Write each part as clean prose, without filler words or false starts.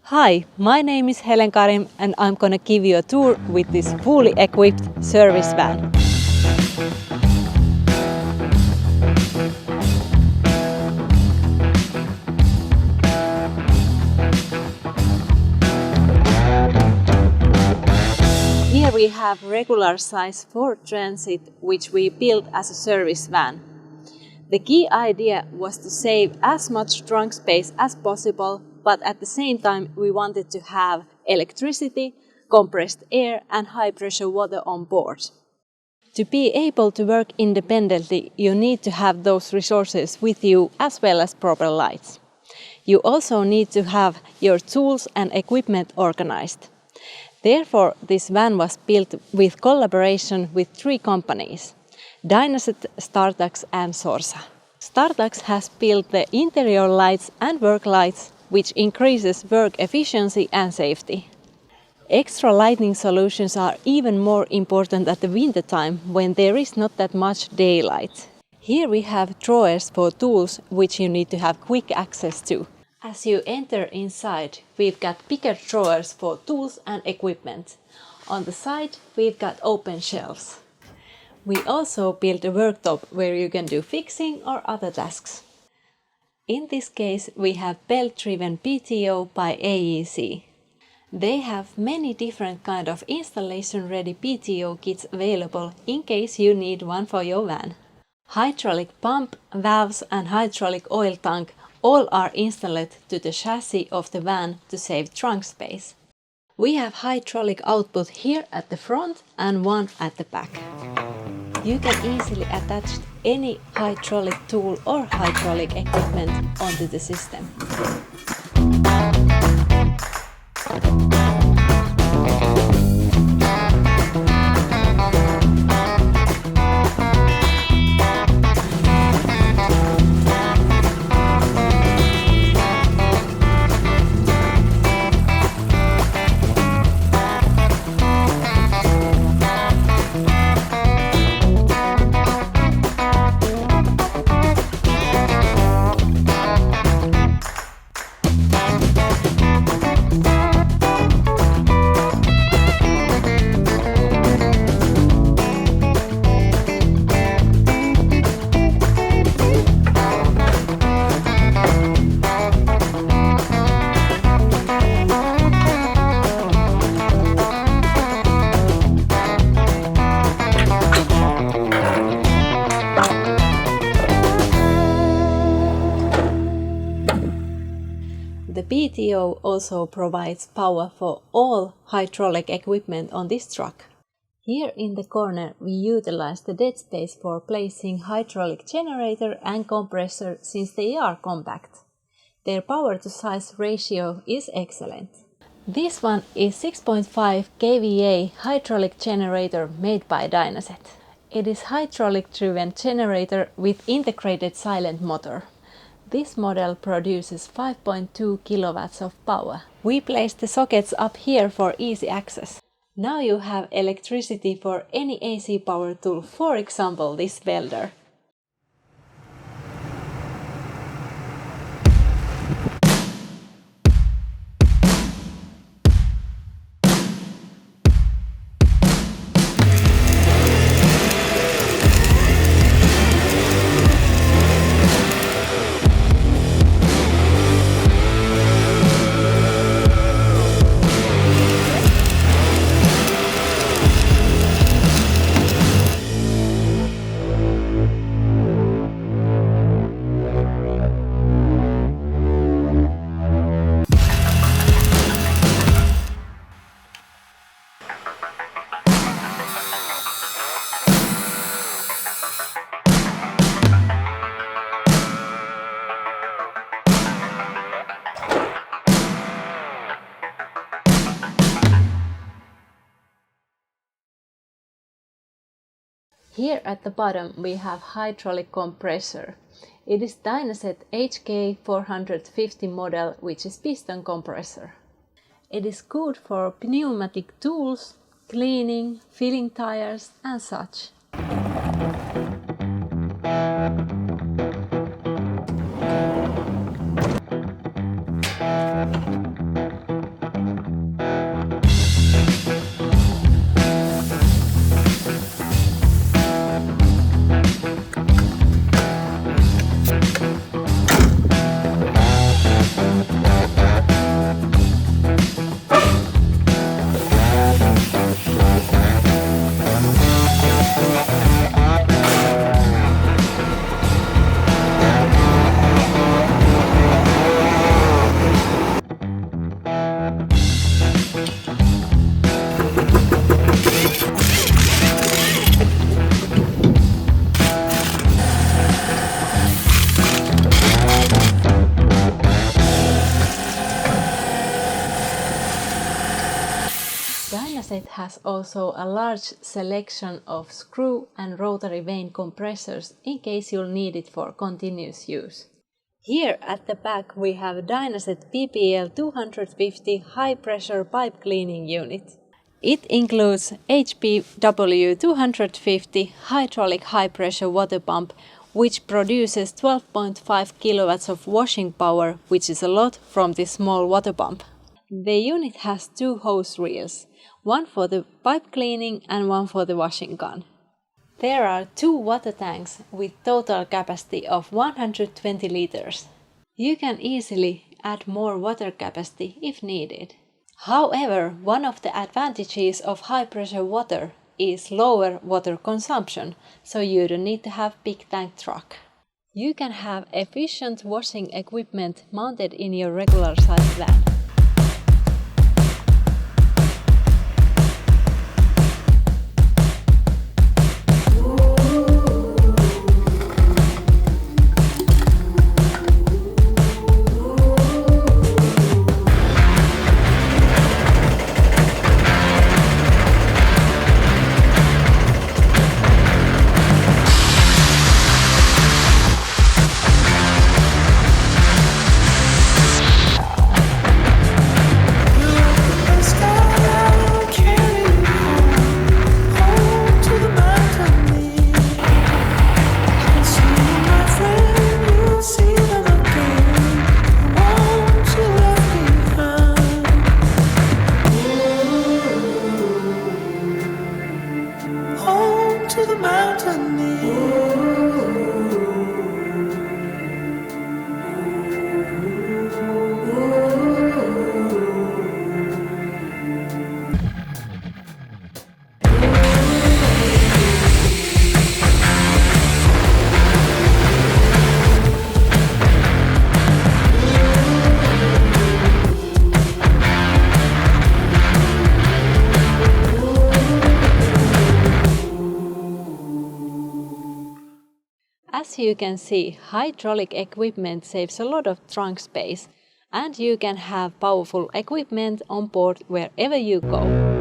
Hi, my name is Helen Karim and I'm gonna give you a tour with this fully equipped service van. Here we have regular size Ford Transit, which we built as a service van. The key idea was to save as much trunk space as possible, but at the same time we wanted to have electricity, compressed air and high pressure water on board. To be able to work independently, you need to have those resources with you as well as proper lights. You also need to have your tools and equipment organized. Therefore, this van was built with collaboration with 3 companies: Dynaset, Startax and Sorsa. Startax has built the interior lights and work lights, which increases work efficiency and safety. Extra lighting solutions are even more important at the winter time when there is not that much daylight. Here we have drawers for tools which you need to have quick access to. As you enter inside, we've got bigger drawers for tools and equipment. On the side, we've got open shelves. We also built a worktop where you can do fixing or other tasks. In this case, we have belt-driven PTO by AEC. They have many different kind of installation-ready PTO kits available in case you need one for your van. Hydraulic pump, valves and hydraulic oil tank all are installed to the chassis of the van to save trunk space. We have hydraulic output here at the front and one at the back. You can easily attach any hydraulic tool or hydraulic equipment onto the system. The PTO also provides power for all hydraulic equipment on this truck. Here in the corner we utilize the dead space for placing hydraulic generator and compressor since they are compact. Their power to size ratio is excellent. This one is 6.5 kVA hydraulic generator made by Dynaset. It is hydraulic driven generator with integrated silent motor. This model produces 5.2 kilowatts of power. We placed the sockets up here for easy access. Now you have electricity for any AC power tool, for example this welder. Here at the bottom we have hydraulic compressor. It is Dynaset HK450 model, which is piston compressor. It is good for pneumatic tools, cleaning, filling tires and such. Dynaset has also a large selection of screw and rotary vane compressors in case you'll need it for continuous use. Here at the back we have Dynaset PPL 250 high pressure pipe cleaning unit. It includes HPW 250 hydraulic high pressure water pump, which produces 12.5 kilowatts of washing power, which is a lot from this small water pump. The unit has two hose reels, one for the pipe cleaning and one for the washing gun. There are two water tanks with total capacity of 120 liters. You can easily add more water capacity if needed. However, one of the advantages of high pressure water is lower water consumption, so you don't need to have big tank truck. You can have efficient washing equipment mounted in your regular size van. As you can see, hydraulic equipment saves a lot of trunk space, and you can have powerful equipment on board wherever you go.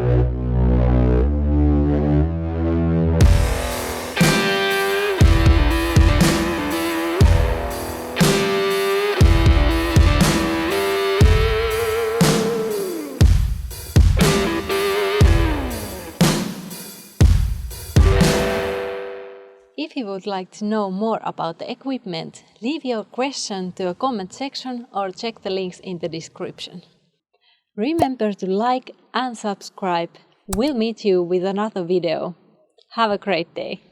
If you would like to know more about the equipment, leave your question to a comment section or check the links in the description. Remember to like and subscribe. We'll meet you with another video. Have a great day!